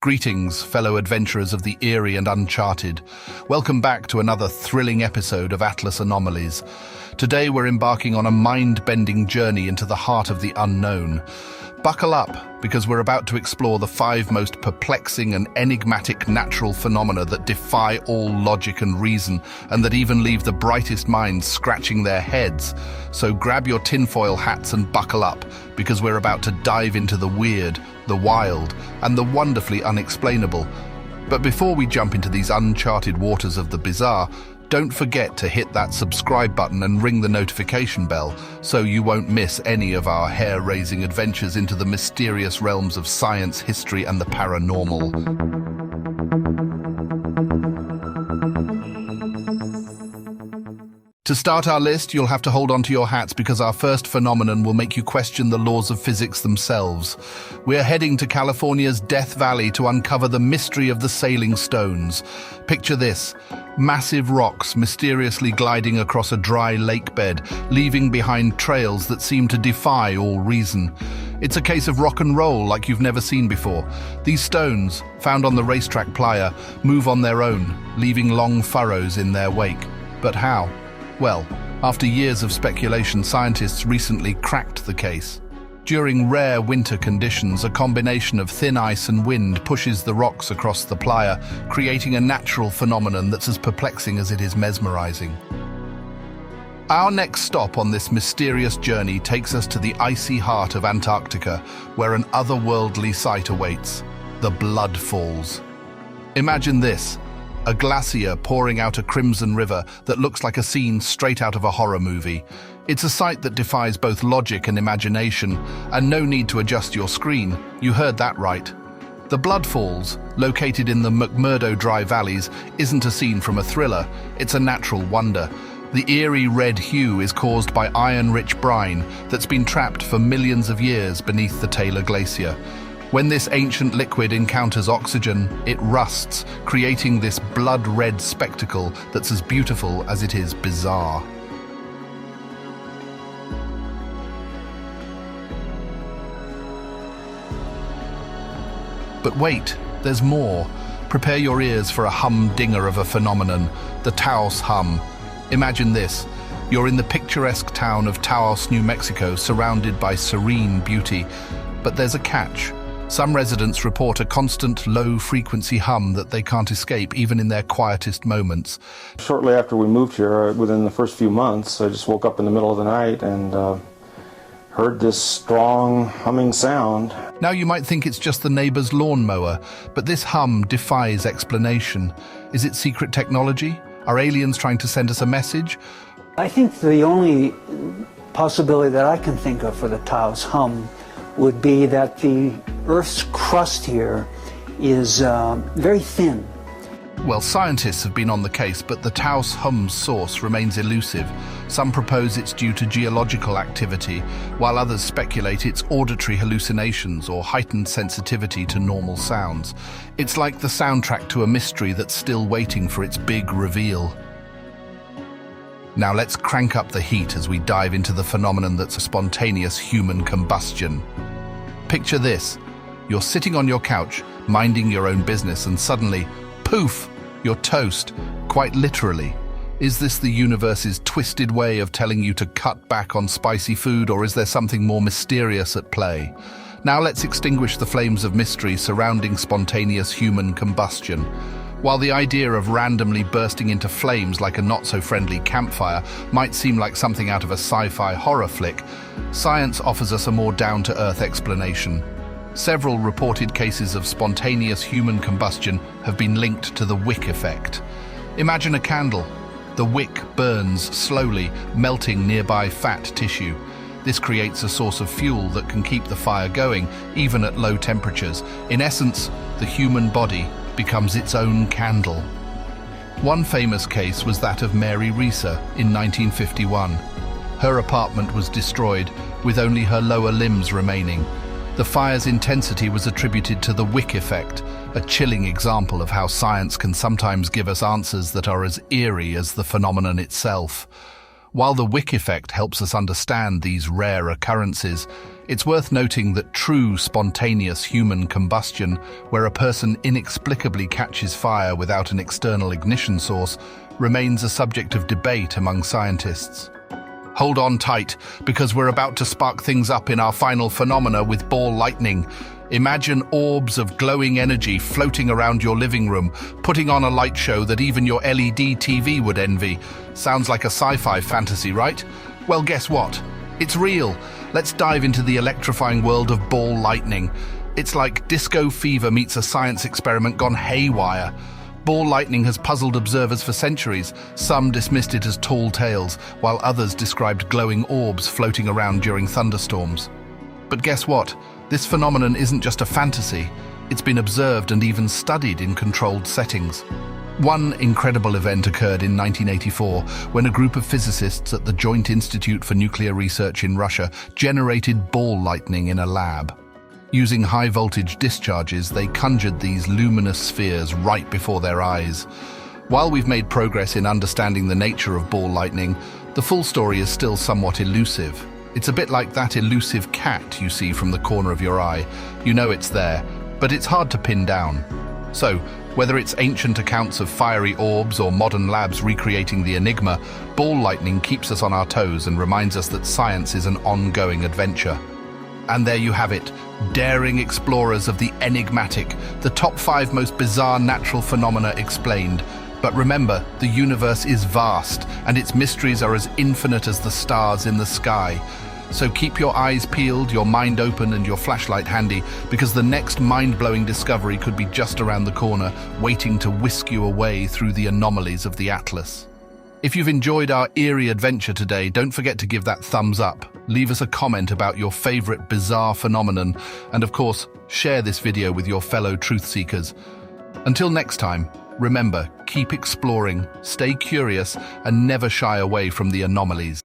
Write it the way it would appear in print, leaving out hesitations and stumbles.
Greetings, fellow adventurers of the eerie and uncharted. Welcome back to another thrilling episode of Atlas Anomalies. Today we're embarking on a mind-bending journey into the heart of the unknown. Buckle up, because we're about to explore the 5 most perplexing and enigmatic natural phenomena that defy all logic and reason, and that even leave the brightest minds scratching their heads. So grab your tinfoil hats and buckle up, because we're about to dive into the weird, the wild, and the wonderfully unexplainable. But before we jump into these uncharted waters of the bizarre, don't forget to hit that subscribe button and ring the notification bell so you won't miss any of our hair-raising adventures into the mysterious realms of science, history, and the paranormal. To start our list, you'll have to hold on to your hats because our first phenomenon will make you question the laws of physics themselves. We're heading to California's Death Valley to uncover the mystery of the sailing stones. Picture this: massive rocks mysteriously gliding across a dry lake bed, leaving behind trails that seem to defy all reason. It's a case of rock and roll like you've never seen before. These stones, found on the racetrack playa, move on their own, leaving long furrows in their wake. But how? Well, after years of speculation, scientists recently cracked the case. During rare winter conditions, a combination of thin ice and wind pushes the rocks across the playa, creating a natural phenomenon that's as perplexing as it is mesmerizing. Our next stop on this mysterious journey takes us to the icy heart of Antarctica, where an otherworldly sight awaits: the Blood Falls. Imagine this: a glacier pouring out a crimson river that looks like a scene straight out of a horror movie. It's a sight that defies both logic and imagination, and no need to adjust your screen. You heard that right. The Blood Falls, located in the McMurdo Dry Valleys, isn't a scene from a thriller. It's a natural wonder. The eerie red hue is caused by iron-rich brine that's been trapped for millions of years beneath the Taylor Glacier. When this ancient liquid encounters oxygen, it rusts, creating this blood-red spectacle that's as beautiful as it is bizarre. But wait, there's more. Prepare your ears for a humdinger of a phenomenon: the Taos Hum. Imagine this: you're in the picturesque town of Taos, New Mexico, surrounded by serene beauty. But there's a catch. Some residents report a constant low-frequency hum that they can't escape even in their quietest moments. Shortly after we moved here, within the first few months, I just woke up in the middle of the night and heard this strong humming sound. Now you might think it's just the neighbor's lawnmower, but this hum defies explanation. Is it secret technology? Are aliens trying to send us a message? I think the only possibility that I can think of for the Taos Hum would be that the Earth's crust here is very thin. Well, scientists have been on the case, but the Taos Hum's source remains elusive. Some propose it's due to geological activity, while others speculate it's auditory hallucinations or heightened sensitivity to normal sounds. It's like the soundtrack to a mystery that's still waiting for its big reveal. Now let's crank up the heat as we dive into the phenomenon that's a spontaneous human combustion. Picture this: you're sitting on your couch, minding your own business, and suddenly, poof, you're toast, quite literally. Is this the universe's twisted way of telling you to cut back on spicy food, or is there something more mysterious at play? Now let's extinguish the flames of mystery surrounding spontaneous human combustion. While the idea of randomly bursting into flames like a not-so-friendly campfire might seem like something out of a sci-fi horror flick, science offers us a more down-to-earth explanation. Several reported cases of spontaneous human combustion have been linked to the wick effect. Imagine a candle. The wick burns slowly, melting nearby fat tissue. This creates a source of fuel that can keep the fire going, even at low temperatures. In essence, the human body becomes its own candle. One famous case was that of Mary Reeser in 1951. Her apartment was destroyed, with only her lower limbs remaining. The fire's intensity was attributed to the wick effect, a chilling example of how science can sometimes give us answers that are as eerie as the phenomenon itself. While the Wick effect helps us understand these rare occurrences, it's worth noting that true spontaneous human combustion, where a person inexplicably catches fire without an external ignition source, remains a subject of debate among scientists. Hold on tight, because we're about to spark things up in our final phenomena with ball lightning. Imagine orbs of glowing energy floating around your living room, putting on a light show that even your LED TV would envy. Sounds like a sci-fi fantasy, right? Well, guess what? It's real. Let's dive into the electrifying world of ball lightning. It's like disco fever meets a science experiment gone haywire. Ball lightning has puzzled observers for centuries. Some dismissed it as tall tales, while others described glowing orbs floating around during thunderstorms. But guess what? This phenomenon isn't just a fantasy. It's been observed and even studied in controlled settings. One incredible event occurred in 1984 when a group of physicists at the Joint Institute for Nuclear Research in Russia generated ball lightning in a lab. Using high-voltage discharges, they conjured these luminous spheres right before their eyes. While we've made progress in understanding the nature of ball lightning, the full story is still somewhat elusive. It's a bit like that elusive cat you see from the corner of your eye. You know it's there, but it's hard to pin down. So, whether it's ancient accounts of fiery orbs or modern labs recreating the enigma, ball lightning keeps us on our toes and reminds us that science is an ongoing adventure. And there you have it, daring explorers of the enigmatic, the top 5 most bizarre natural phenomena explained. But remember, the universe is vast, and its mysteries are as infinite as the stars in the sky. So keep your eyes peeled, your mind open, and your flashlight handy, because the next mind-blowing discovery could be just around the corner, waiting to whisk you away through the anomalies of the Atlas. If you've enjoyed our eerie adventure today, don't forget to give that thumbs up. Leave us a comment about your favorite bizarre phenomenon, and of course, share this video with your fellow truth seekers. Until next time, remember, keep exploring, stay curious, and never shy away from the anomalies.